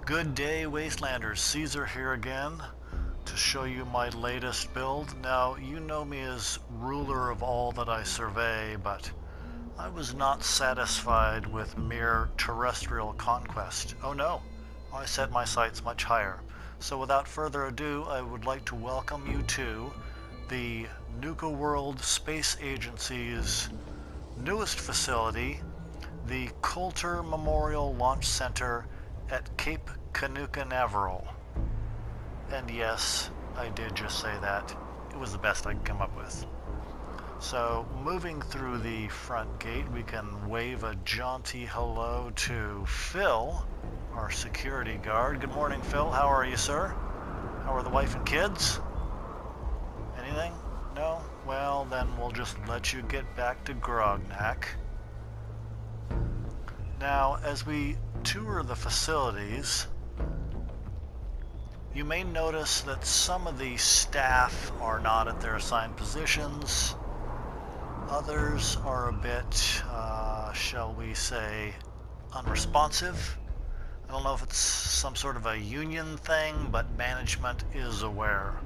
Good day, Wastelanders. Caesar here again to show you my latest build. Now, you know me as ruler of all that I survey, but I was not satisfied with mere terrestrial conquest. Oh no, I set my sights much higher. So without further ado, I would like to welcome you to the Nuka World Space Agency's newest facility, the Coulter Memorial Launch Center at Cape Canaveral. And yes, I did just say that. It was the best I could come up with. So, moving through the front gate, we can wave a jaunty hello to Phil, our security guard. Good morning, Phil. How are you, sir? How are the wife and kids? Anything? No? Well, then we'll just let you get back to Grognak. Now, as we tour the facilities, you may notice that some of the staff are not at their assigned positions. Others are a bit, shall we say, unresponsive. I don't know if it's some sort of a union thing, but management is aware.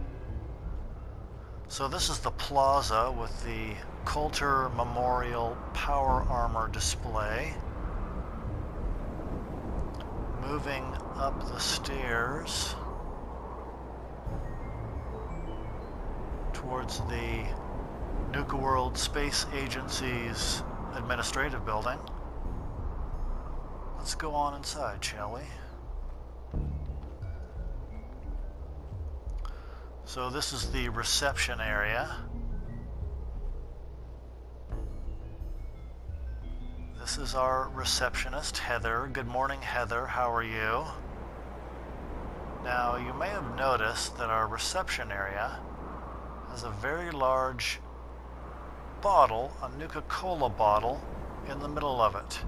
So this is the plaza with the Coulter Memorial Power Armor display. Moving up the stairs towards the Nuka World Space Agency's administrative building. Let's go on inside, shall we? So this is the reception area. This is our receptionist, Heather. Good morning, Heather. How are you? Now, you may have noticed that our reception area has a very large bottle, a Nuka-Cola bottle, in the middle of it.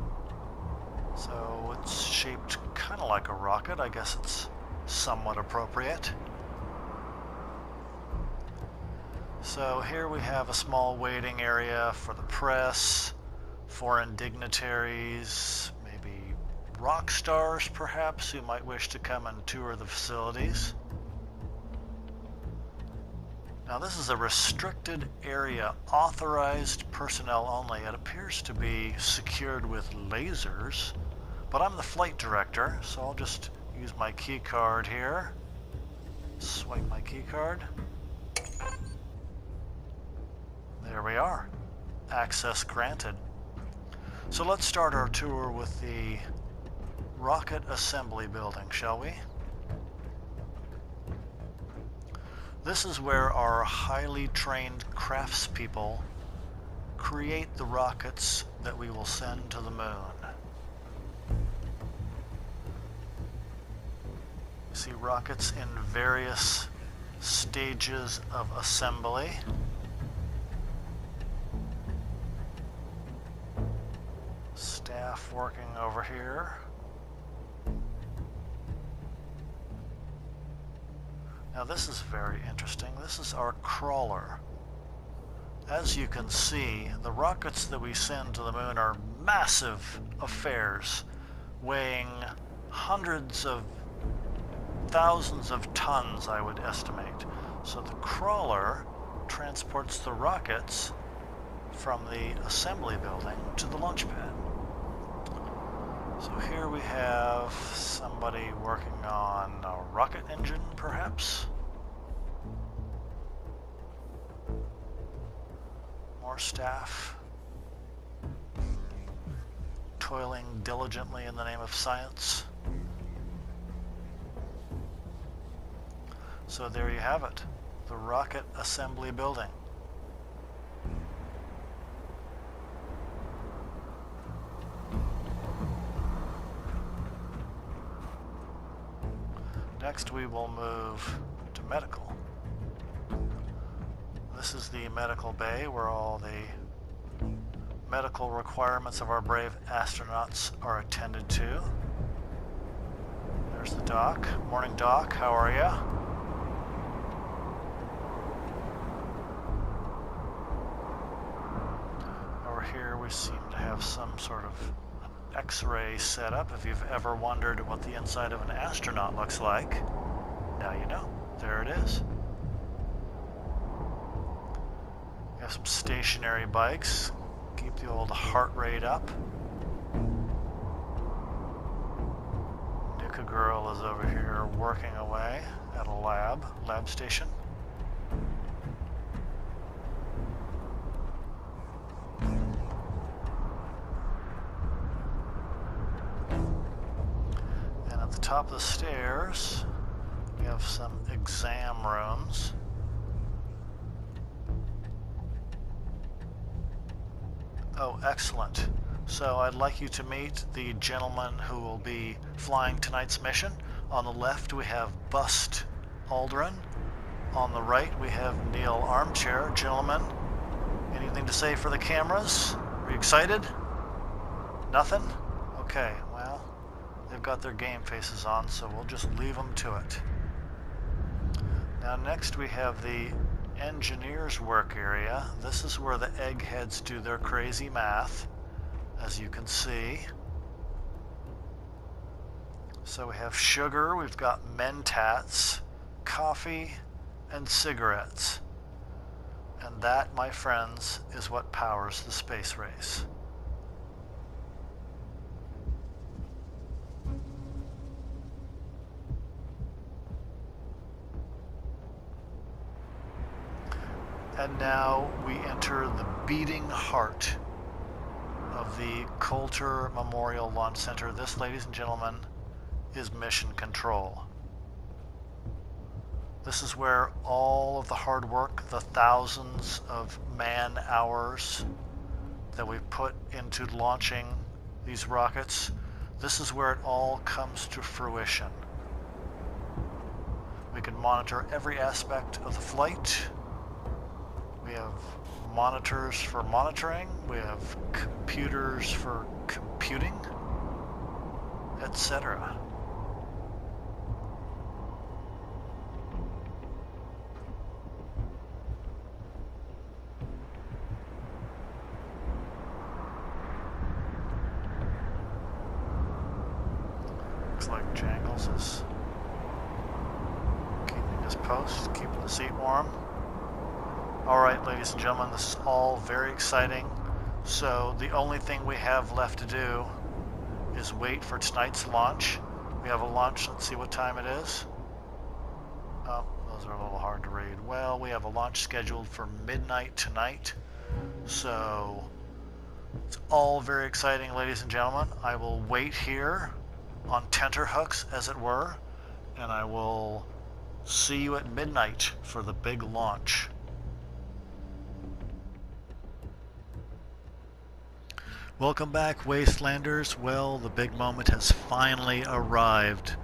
So it's shaped kind of like a rocket. I guess it's somewhat appropriate. So here we have a small waiting area for the press, foreign dignitaries, maybe rock stars perhaps, who might wish to come and tour the facilities. Now this is a restricted area, authorized personnel only. It appears to be secured with lasers, but I'm the flight director, so I'll just use my key card here. Swipe my key card. There we are. Access granted. So let's start our tour with the rocket assembly building, shall we? This is where our highly trained craftspeople create the rockets that we will send to the moon. You see rockets in various stages of assembly. Staff working over here. Now this is very interesting. This is our crawler. As you can see, the rockets that we send to the moon are massive affairs, weighing hundreds of thousands of tons, I would estimate. So the crawler transports the rockets from the assembly building to the launch pad. So here we have somebody working on a rocket engine, perhaps. More staff toiling diligently in the name of science. So there you have it, the rocket assembly building. Next we will move to medical. This is the medical bay where all the medical requirements of our brave astronauts are attended to. There's the doc. Morning, Doc. How are ya? Over here we seem to have some sort of X-ray setup. If you've ever wondered what the inside of an astronaut looks like, now you know. There it is. We have some stationary bikes. Keep the old heart rate up. Nuka Girl is over here working away at a lab station. And at the top of the stairs, we have some exam rooms. Oh, excellent. So I'd like you to meet the gentleman who will be flying tonight's mission. On the left we have Bust Aldrin. On the right we have Neil Armchair. Gentlemen, anything to say for the cameras? Are you excited? Nothing? Okay, well, they've got their game faces on, so we'll just leave them to it. Now next we have the engineers work area. This is where the eggheads do their crazy math, as you can see. So we have sugar, we've got Mentats, coffee, and cigarettes. And that, my friends, is what powers the space race. And now we enter the beating heart of the Coulter Memorial Launch Center. This, ladies and gentlemen, is mission control. This is where all of the hard work, the thousands of man hours that we've put into launching these rockets, this is where it all comes to fruition. We can monitor every aspect of the flight. We have monitors for monitoring, we have computers for computing, etc. Looks like Jangles is keeping his post, keeping the seat warm. Alright, ladies and gentlemen, this is all very exciting. So the only thing we have left to do is wait for tonight's launch. We have a launch, let's see what time it is. Oh, those are a little hard to read. Well, we have a launch scheduled for midnight tonight. So it's all very exciting, ladies and gentlemen. I will wait here on tenterhooks, as it were, and I will see you at midnight for the big launch. Welcome back, Wastelanders. Well, the big moment has finally arrived.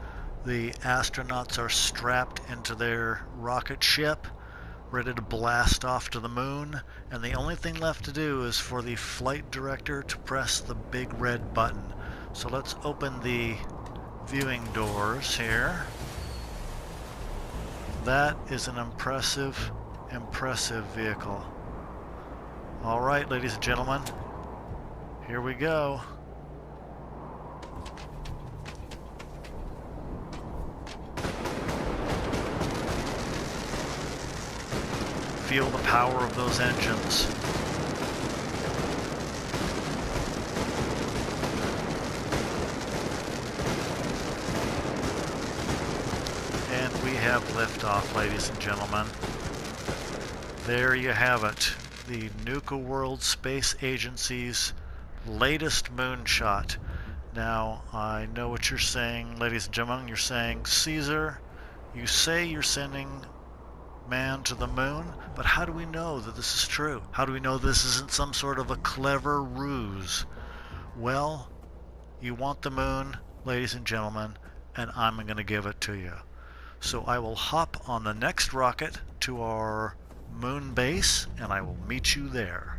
The astronauts are strapped into their rocket ship, ready to blast off to the moon, and the only thing left to do is for the flight director to press the big red button. So let's open the viewing doors here. That is an impressive vehicle. All right, ladies and gentlemen. Here we go. Feel the power of those engines. And we have liftoff, ladies and gentlemen. There you have it. The Nuka World Space Agency's latest moonshot. Now, I know what you're saying, ladies and gentlemen. You're saying, Caesar, you say you're sending man to the moon, but how do we know that this is true? How do we know this isn't some sort of a clever ruse? Well, you want the moon, ladies and gentlemen, and I'm going to give it to you. So I will hop on the next rocket to our moon base, and I will meet you there.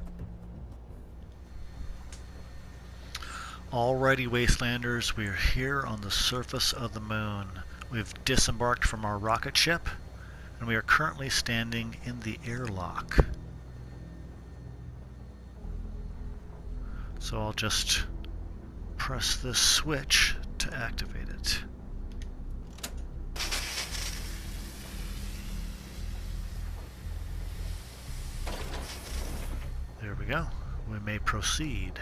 Alrighty, Wastelanders, we are here on the surface of the moon. We've disembarked from our rocket ship, and we are currently standing in the airlock. So I'll just press this switch to activate it. There we go. We may proceed.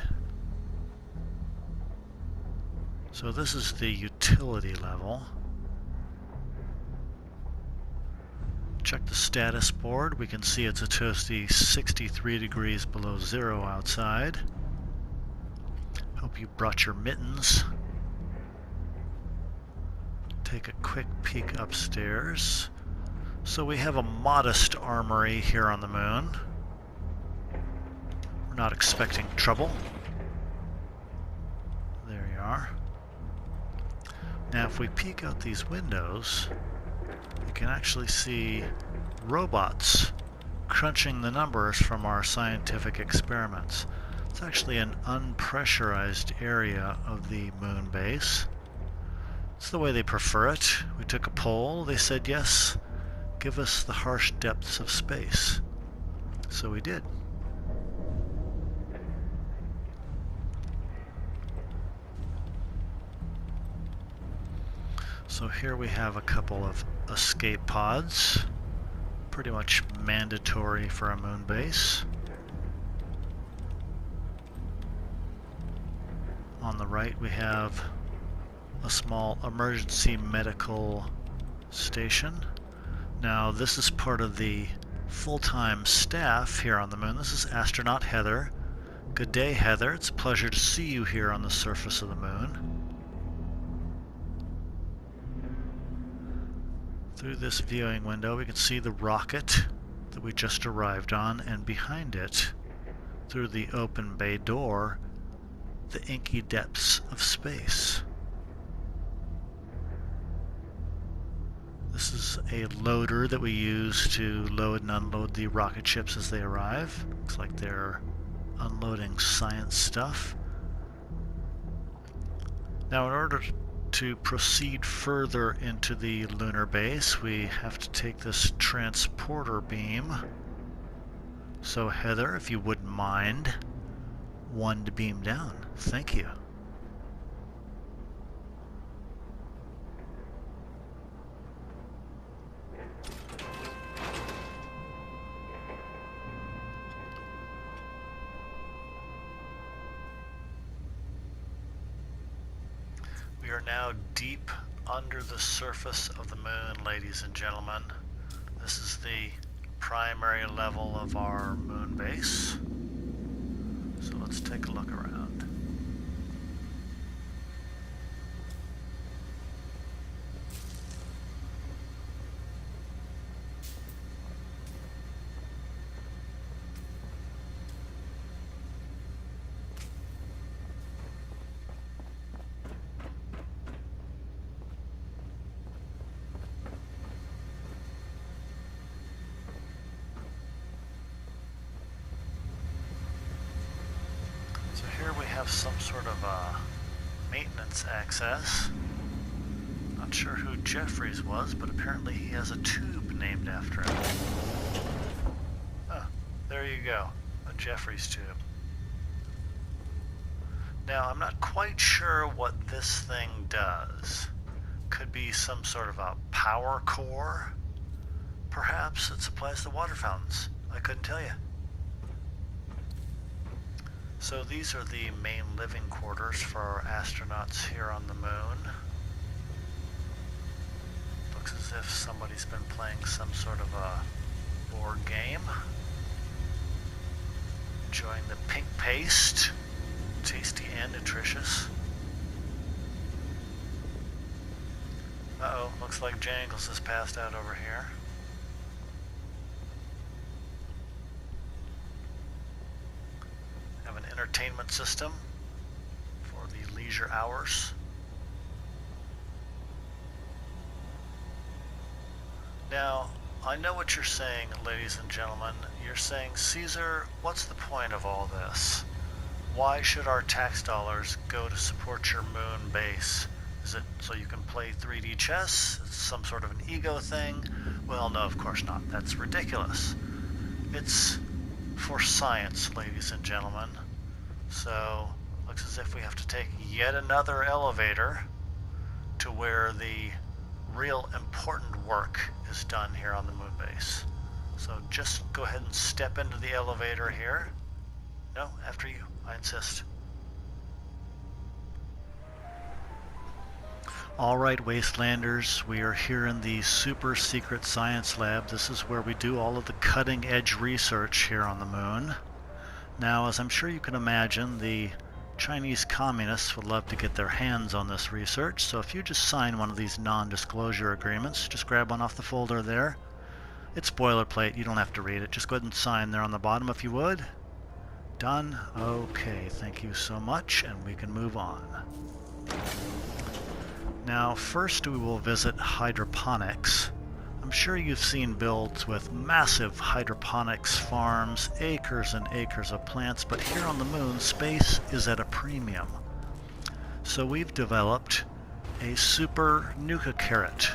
So this is the utility level. Check the status board. We can see it's a toasty 63 degrees below zero outside. Hope you brought your mittens. Take a quick peek upstairs. So we have a modest armory here on the moon. We're not expecting trouble. There you are. Now if we peek out these windows, you can actually see robots crunching the numbers from our scientific experiments. It's actually an unpressurized area of the moon base. It's the way they prefer it. We took a poll. They said, yes, give us the harsh depths of space. So we did. So here we have a couple of escape pods, pretty much mandatory for a moon base. On the right we have a small emergency medical station. Now this is part of the full-time staff here on the moon. This is astronaut Heather. Good day, Heather. It's a pleasure to see you here on the surface of the moon. Through this viewing window we can see the rocket that we just arrived on, and behind it, through the open bay door, the inky depths of space. This is a loader that we use to load and unload the rocket ships as they arrive. Looks like they're unloading science stuff. Now in order to proceed further into the lunar base, we have to take this transporter beam. So Heather, if you wouldn't mind, one to beam down. Thank you. We are now deep under the surface of the moon, ladies and gentlemen. This is the primary level of our moon base. So let's take a look around. So here we have some sort of maintenance access. Not sure who Jeffries was, but apparently he has a tube named after him. Oh, there you go, a Jeffries tube. Now I'm not quite sure what this thing does. Could be some sort of a power core. Perhaps it supplies the water fountains. I couldn't tell you. So these are the main living quarters for our astronauts here on the moon. Looks as if somebody's been playing some sort of a board game. Enjoying the pink paste. Tasty and nutritious. Uh-oh, looks like Jangles has passed out over here. Have an entertainment system for the leisure hours. Now, I know what you're saying, ladies and gentlemen. You're saying, Caesar, what's the point of all this? Why should our tax dollars go to support your moon base? Is it so you can play 3D chess? It's some sort of an ego thing? Well, no, of course not. That's ridiculous. It's for science, ladies and gentlemen. So, looks as if we have to take yet another elevator to where the real important work is done here on the moon base. So just go ahead and step into the elevator here. No, after you, I insist. Alright, Wastelanders, we are here in the super secret science lab. This is where we do all of the cutting edge research here on the moon. Now, as I'm sure you can imagine, the Chinese communists would love to get their hands on this research, so if you just sign one of these non-disclosure agreements, just grab one off the folder there. It's boilerplate, you don't have to read it. Just go ahead and sign there on the bottom if you would. Done. Okay, thank you so much, and we can move on. Now, first we will visit hydroponics. I'm sure you've seen builds with massive hydroponics farms, acres and acres of plants, but here on the moon, space is at a premium. So we've developed a super Nuka carrot,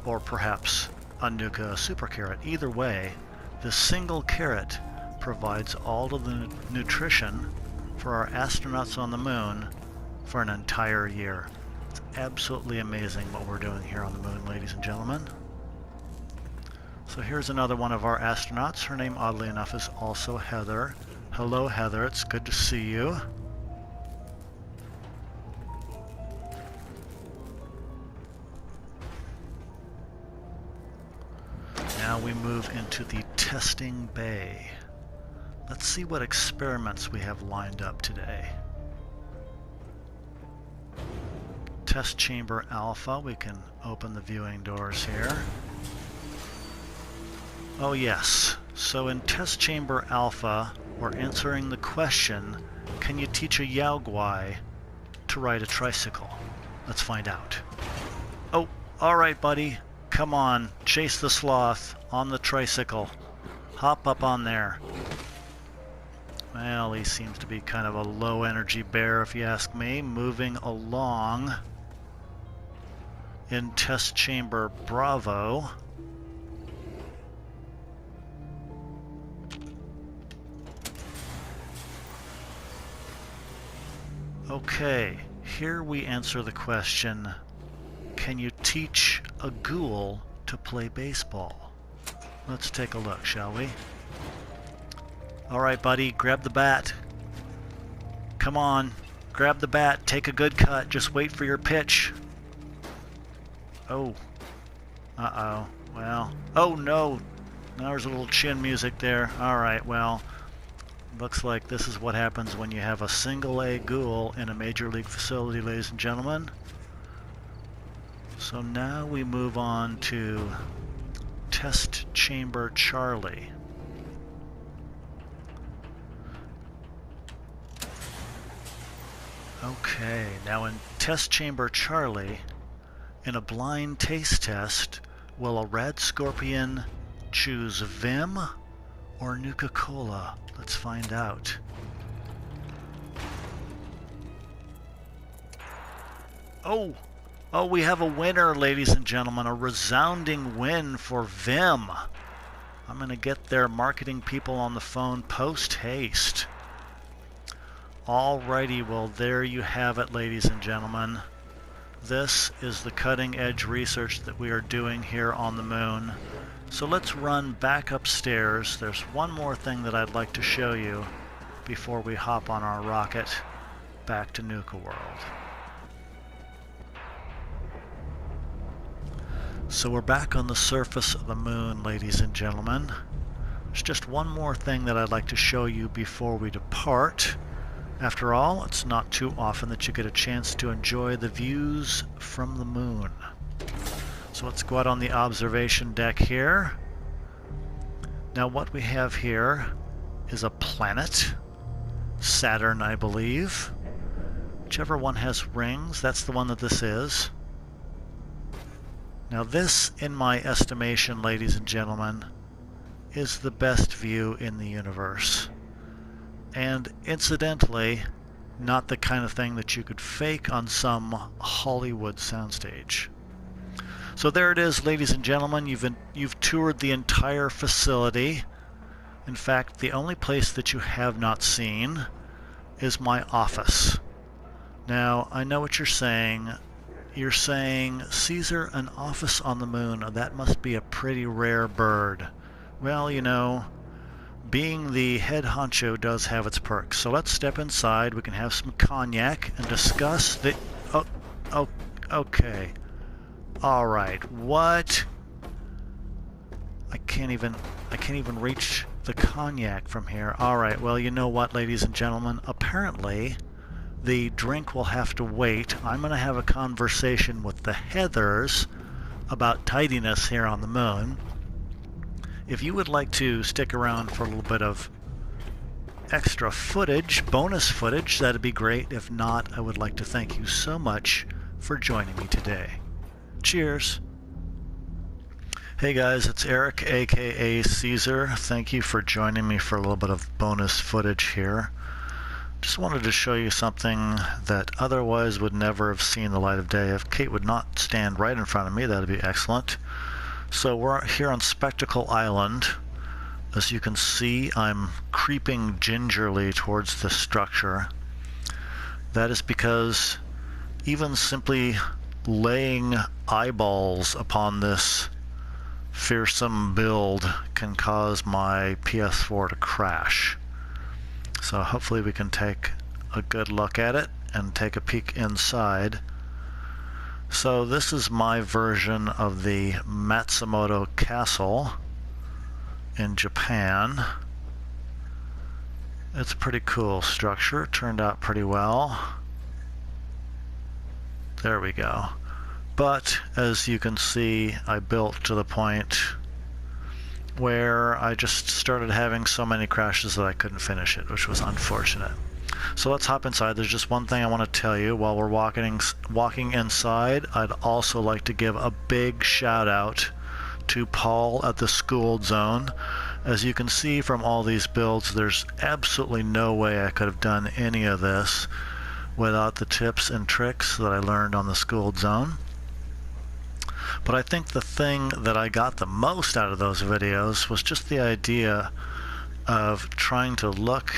or perhaps a Nuka super carrot. Either way, this single carrot provides all of the nutrition for our astronauts on the moon for an entire year. It's absolutely amazing what we're doing here on the moon, ladies and gentlemen. So here's another one of our astronauts. Her name, oddly enough, is also Heather. Hello, Heather. It's good to see you. Now we move into the testing bay. Let's see what experiments we have lined up today. Test chamber alpha. We can open the viewing doors here. Oh yes, so in test chamber alpha, we're answering the question, can you teach a Yaoguai to ride a tricycle? Let's find out. Oh, alright buddy, come on, chase the sloth on the tricycle. Hop up on there. Well, he seems to be kind of a low energy bear if you ask me. Moving along in test chamber Bravo. Okay, here we answer the question, can you teach a ghoul to play baseball? Let's take a look, shall we? Alright buddy, grab the bat. Come on, grab the bat, take a good cut, just wait for your pitch. Oh. Uh-oh. Well. Oh no! Now there's a little chin music there. Alright, well. Looks like this is what happens when you have a single A ghoul in a major league facility, ladies and gentlemen. So now we move on to Test Chamber Charlie. Okay, now in Test Chamber Charlie, in a blind taste test, will a red scorpion choose Vim or Nuka-Cola? Let's find out. Oh! Oh, we have a winner, ladies and gentlemen. A resounding win for Vim. I'm going to get their marketing people on the phone post-haste. Alrighty, well there you have it, ladies and gentlemen. This is the cutting-edge research that we are doing here on the moon. So let's run back upstairs. There's one more thing that I'd like to show you before we hop on our rocket back to Nuka World. So we're back on the surface of the moon, ladies and gentlemen. There's just one more thing that I'd like to show you before we depart. After all, it's not too often that you get a chance to enjoy the views from the moon. So let's go out on the observation deck here. Now what we have here is a planet, Saturn I believe. Whichever one has rings, that's the one that this is. Now this, in my estimation, ladies and gentlemen, is the best view in the universe. And incidentally, not the kind of thing that you could fake on some Hollywood soundstage. So there it is, ladies and gentlemen. You've toured the entire facility. In fact, the only place that you have not seen is my office. Now, I know what you're saying. You're saying, Caesar, an office on the moon, that must be a pretty rare bird. Well, you know, being the head honcho does have its perks. So let's step inside. We can have some cognac and discuss the... Oh, okay. All right. What? I can't even reach the cognac from here. All right. Well, you know what, ladies and gentlemen? Apparently, the drink will have to wait. I'm going to have a conversation with the Heathers about tidiness here on the moon. If you would like to stick around for a little bit of extra footage, bonus footage, that'd be great. If not, I would like to thank you so much for joining me today. Cheers. Hey guys, it's Eric, aka Caesar. Thank you for joining me for a little bit of bonus footage here. Just wanted to show you something that otherwise would never have seen the light of day. If Kate would not stand right in front of me, that'd be excellent. So we're here on Spectacle Island. As you can see, I'm creeping gingerly towards the structure. That is because even simply laying eyeballs upon this fearsome build can cause my PS4 to crash. So hopefully we can take a good look at it and take a peek inside. So this is my version of the Matsumoto Castle in Japan. It's a pretty cool structure. It turned out pretty well. There we go. But as you can see, I built to the point where I just started having so many crashes that I couldn't finish it, which was unfortunate. So let's hop inside. There's just one thing I want to tell you while we're walking inside. I'd also like to give a big shout out to Paul at the Schooled Zone. As you can see from all these builds, there's absolutely no way I could have done any of this without the tips and tricks that I learned on the Schooled Zone. But I think the thing that I got the most out of those videos was just the idea of trying to look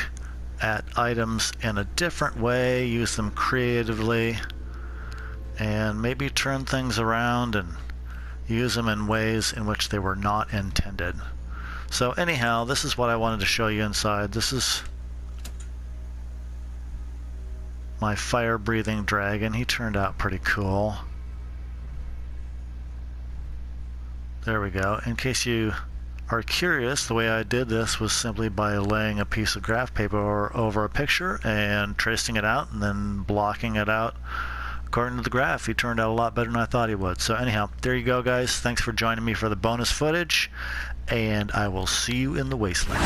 at items in a different way, use them creatively, and maybe turn things around and use them in ways in which they were not intended. So anyhow, this is what I wanted to show you inside. This is my fire-breathing dragon. He turned out pretty cool. There we go. In case you are curious, the way I did this was simply by laying a piece of graph paper over a picture and tracing it out and then blocking it out according to the graph. He turned out a lot better than I thought he would. So anyhow, there you go, guys. Thanks for joining me for the bonus footage, and I will see you in the wasteland.